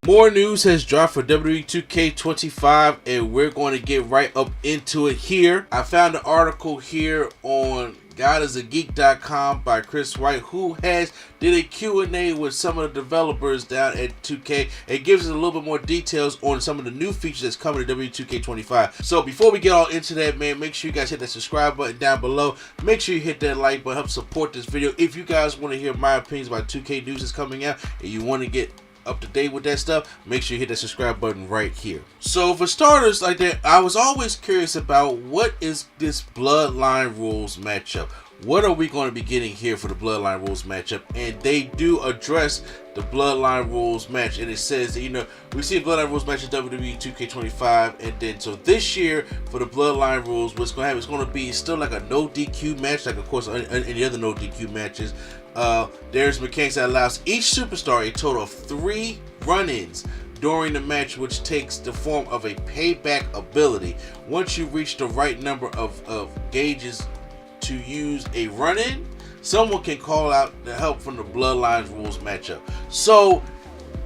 More news has dropped for WWE 2K25 and we're going to get right up into it here. I found an article here on GodIsAGeek.com by Chris White, who did a Q&A with some of the developers down at 2K. It gives us a little bit more details on some of the new features that's coming to WWE 2K25. So before we get all into that, man, make sure you guys hit that subscribe button down below. Make sure you hit that like button, help support this video. If you guys want to hear my opinions about 2K news that's coming out and you want to get up to date with that stuff, make sure you hit that subscribe button right here. So for starters, like that, I was always curious about what is this Bloodline Rules matchup. What are we going to be getting here for the Bloodline Rules matchup? And they do address the Bloodline Rules match, and it says that, you know, we see a Bloodline Rules match in WWE 2K25, and then so this year for the Bloodline Rules, what's going to happen is going to be still like a no DQ match, like of course any other no DQ matches. There's mechanics that allows each superstar a total of 3 run-ins during the match, which takes the form of a payback ability. Once you reach the right number of gauges to use a run-in, someone can call out the help from the Bloodline Rules matchup. So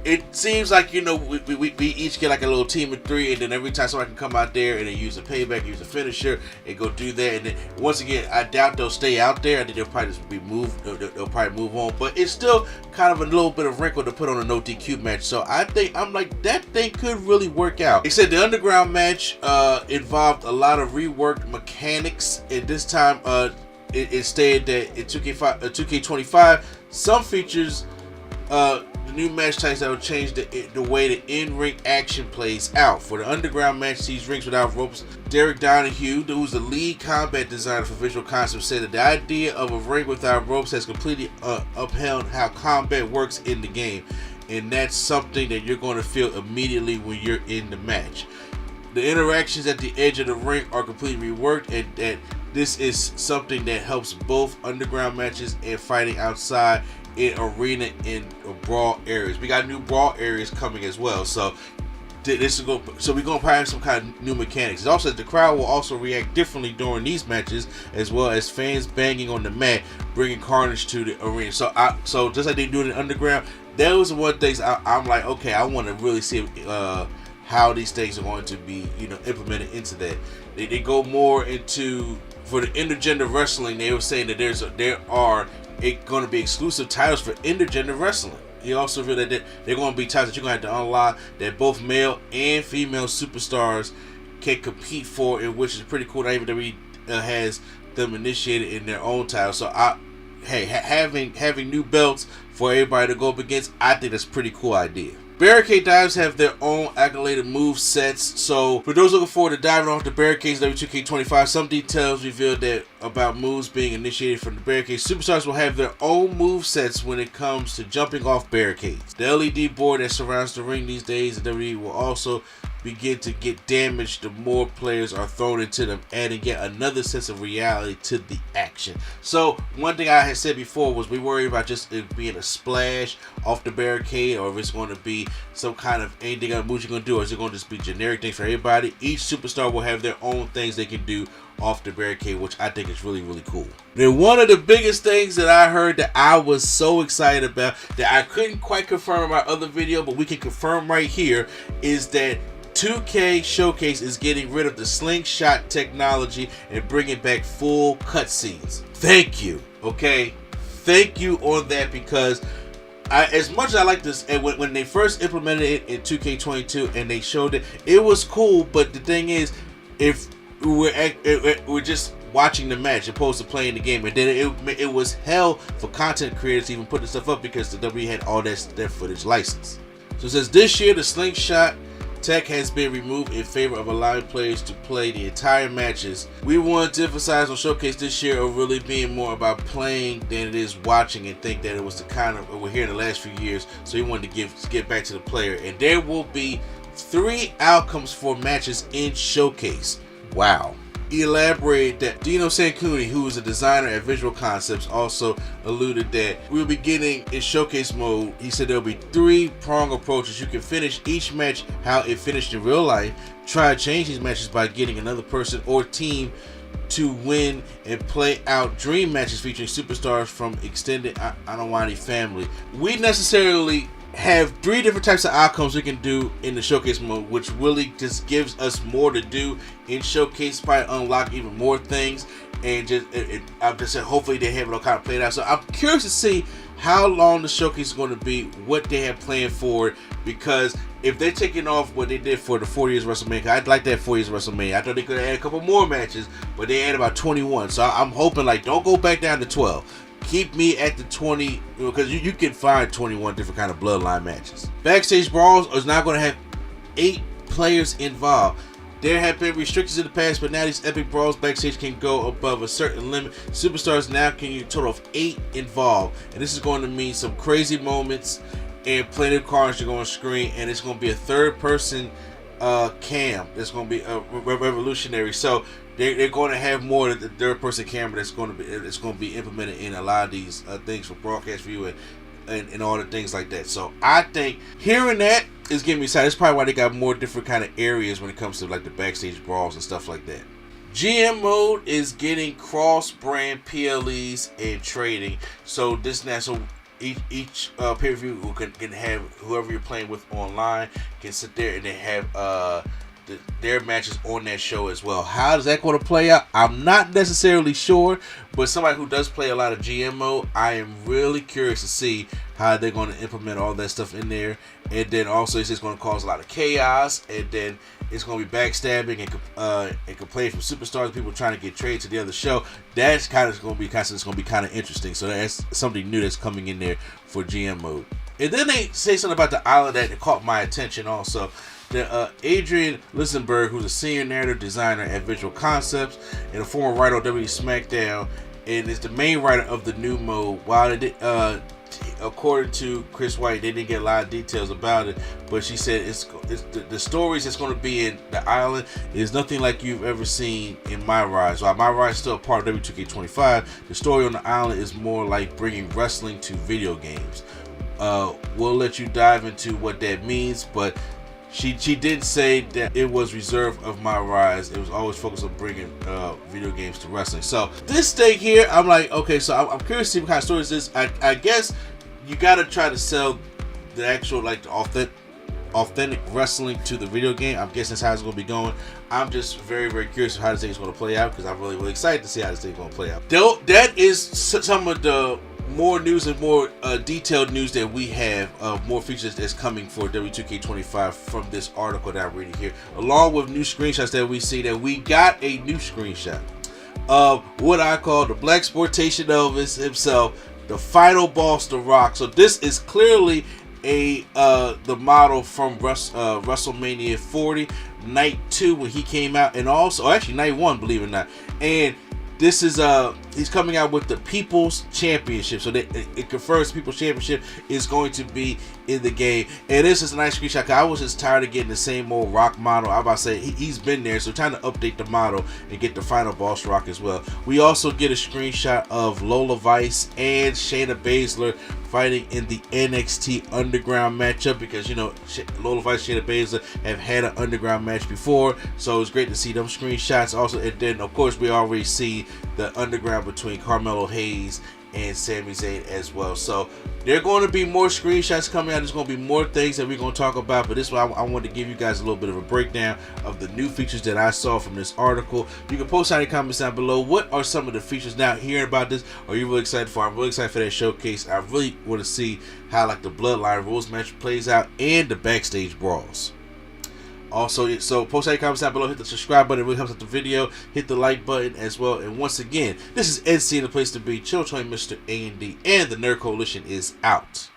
it seems like, you know, we each get like a little team of 3, and then every time somebody can come out there and they use a payback, use a finisher, and go do that. And then once again, I doubt they'll stay out there. I think they'll probably just be moved. They'll probably move on. But it's still kind of a little bit of wrinkle to put on a no DQ match. So I'm like, that thing could really work out. They said the underground match involved a lot of reworked mechanics, and this time it stated that in 2K25 some features. The new match types that will change the way the in-ring action plays out. For the underground match, these rings without ropes, Derek Donahue, who's the lead combat designer for Visual Concepts, said that the idea of a ring without ropes has completely upheld how combat works in the game, and that's something that you're going to feel immediately when you're in the match. The interactions at the edge of the ring are completely reworked, and that this is something that helps both underground matches and fighting outside in arena and brawl areas. We got new brawl areas coming as well, so this is we're gonna probably have some kind of new mechanics. It also says the crowd will also react differently during these matches, as well as fans banging on the mat, bringing carnage to the arena. So just like they do in the underground, that was one things I'm like, okay, I want to really see how these things are going to be, you know, implemented into that. They go more into, for the intergender wrestling, they were saying that there are going to be exclusive titles for intergender wrestling. He also revealed that they're going to be titles that you're going to have to unlock that both male and female superstars can compete for, and which is pretty cool. Not even WWE has them initiated in their own titles. So having new belts for everybody to go up against, I think that's a pretty cool idea. Barricade dives have their own accoladed move sets. So for those looking forward to diving off the barricades, WWE 2K25, some details revealed that about moves being initiated from the barricades. Superstars will have their own move sets when it comes to jumping off barricades. The LED board that surrounds the ring these days, the WWE will also begin to get damaged the more players are thrown into them, adding yet another sense of reality to the action. So one thing I had said before was we worried about just it being a splash off the barricade, or if it's going to be some kind of anything other moves you're going to do, or is it going to just be generic things for everybody? Each superstar will have their own things they can do off the barricade, which I think is really, really cool. Then one of the biggest things that I heard that I was so excited about, that I couldn't quite confirm in my other video, but we can confirm right here, is that 2K Showcase is getting rid of the slingshot technology and bringing back full cutscenes. Thank you, okay? Thank you on that, because as much as I like this, and when they first implemented it in 2K22 and they showed it, it was cool. But the thing is, if we're just watching the match opposed to playing the game, and then it was hell for content creators to even put this stuff up because the W had all that footage licensed. So it says this year the slingshot tech has been removed in favor of allowing players to play the entire matches. We wanted to emphasize on Showcase this year of really being more about playing than it is watching, and think that it was the kind of we're here in the last few years, so we wanted to get back to the player. And there will be 3 outcomes for matches in Showcase. Wow. Elaborated that Dino Sancuni, who is a designer at Visual Concepts, also alluded that we'll be getting in Showcase mode. He said there'll be 3-prong approaches. You can finish each match how it finished in real life. Try to change these matches by getting another person or team to win, and play out dream matches featuring superstars from extended I Don't Want Any family. We necessarily have 3 different types of outcomes we can do in the showcase mode, which really just gives us more to do in showcase, probably unlock even more things, and just I'm just saying, hopefully they have it all kind of played out. So I'm curious to see how long the showcase is going to be, what they have planned for it, because if they're taking off what they did for the 4 years WrestleMania, I'd like that 4 years WrestleMania. I thought they could have had a couple more matches, but they had about 21. So I'm hoping, like, don't go back down to 12. Keep me at the 20, because you can find 21 different kind of bloodline matches. Backstage Brawls is now going to have 8 players involved. There have been restrictions in the past, but now these epic brawls backstage can go above a certain limit. Superstars now can use a total of 8 involved, and this is going to mean some crazy moments and plenty of cards to go on screen, and it's going to be a third-person cam. It's going to be revolutionary. So they're going to have more of the third-person camera that's going to be implemented in a lot of these things for broadcast view and all the things like that. So I think hearing that is getting me excited. That's probably why they got more different kind of areas when it comes to like the backstage brawls and stuff like that. GM mode is getting cross-brand PLEs and trading. So this now, so each pay-per-view can have whoever you're playing with online can sit there and they have their matches on that show as well. How is that going to play out? I'm not necessarily sure, but somebody who does play a lot of GM mode, I am really curious to see how they're going to implement all that stuff in there. And then also it's just going to cause a lot of chaos, and then it's going to be backstabbing and complaints from superstars, people trying to get traded to the other show. That's kind of going to be kind of interesting. So that's something new that's coming in there for GM mode. And then they say something about the island that caught my attention also. Adrian Lisenberg, who's a senior narrative designer at Visual Concepts and a former writer on WWE Smackdown, and is the main writer of the new mode. While it according to Chris White, they didn't get a lot of details about it, but she said it's the stories that's going to be in the island is nothing like you've ever seen in My Rise. While My Rise is still a part of WWE 2K25, the story on the island is more like bringing wrestling to video games. We'll let you dive into what that means, but she did say that it was reserved of My Rise. It was always focused on bringing video games to wrestling. So this thing here, I'm like, okay, so I'm curious to see what kind of stories this is. I guess you got to try to sell the actual, like, the authentic wrestling to the video game. I'm guessing that's how it's going to be going. I'm just very, very curious how this thing is going to play out, because I'm really, really excited to see how this thing is going to play out. That is some of the more news and more detailed news that we have, more features that's coming for WWE 2K25 from this article that I'm reading here, along with new screenshots that we see. That we got a new screenshot of what I call the Black Sportation Elvis himself, the final boss, The Rock. So this is clearly the model from WrestleMania 40, Night 2 when he came out, and also actually Night 1, believe it or not. And this is he's coming out with the People's Championship, so that it confirms People's Championship is going to be in the game. And this is a nice screenshot, because I was just tired of getting the same old Rock model. I'm about to say he's been there, so trying to update the model and get the final boss Rock as well. We also get a screenshot of Lola Vice and Shayna Baszler fighting in the NXT Underground matchup, because you know Lola Vice and Shayna Baszler have had an Underground match before, so it's great to see them screenshots also. And then of course we already see the Underground between Carmelo Hayes and Sami Zayn as well. So there are going to be more screenshots coming out. There's going to be more things that we're going to talk about, but this one I wanted to give you guys a little bit of a breakdown of the new features that I saw from this article. You can post any comments down below. What are some of the features now hearing about this are you really excited for? I'm really excited for that showcase. I really want to see how like the Bloodline rules match plays out and the backstage brawls. Also, so post any comments down below, hit the subscribe button, it really helps out the video, hit the like button as well. And once again, this is NC, the place to be. Chill Train Mr. A&D, and the Nerd Coalition is out.